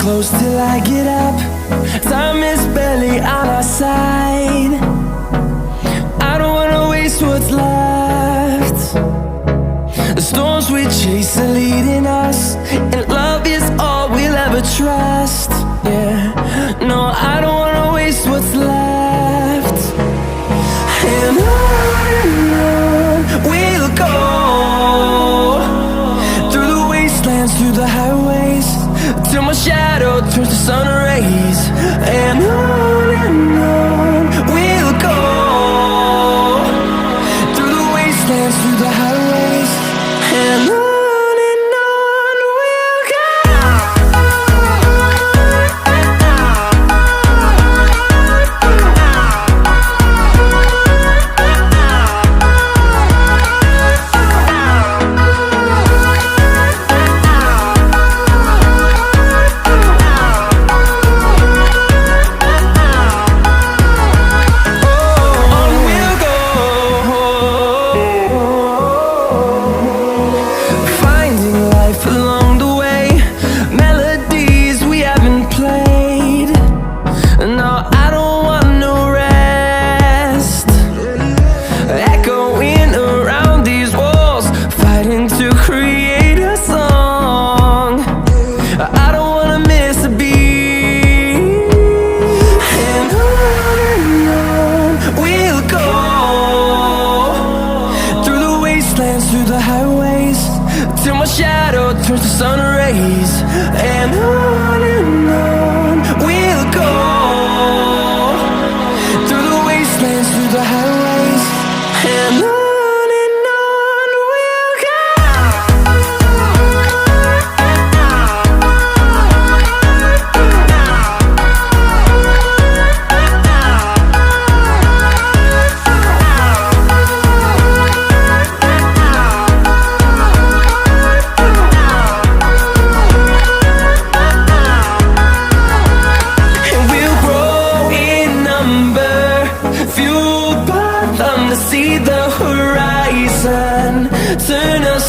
close till I get up. Time is barely on our side. I don't wanna waste what's left. The storms we chase are leading us, and love is all we'll ever trust. Yeah, no, I don't wanna waste what's left. And on we'll go, through the wastelands, through the highways, till my shadow turns to sun rays. And on we'll go, through the wastelands, through the highways, and on we'll go. Through the highways, till my shadow turns to sun rays. And on we'll go, through the wastelands, through the highways, and on we'll go. See the horizon, turn us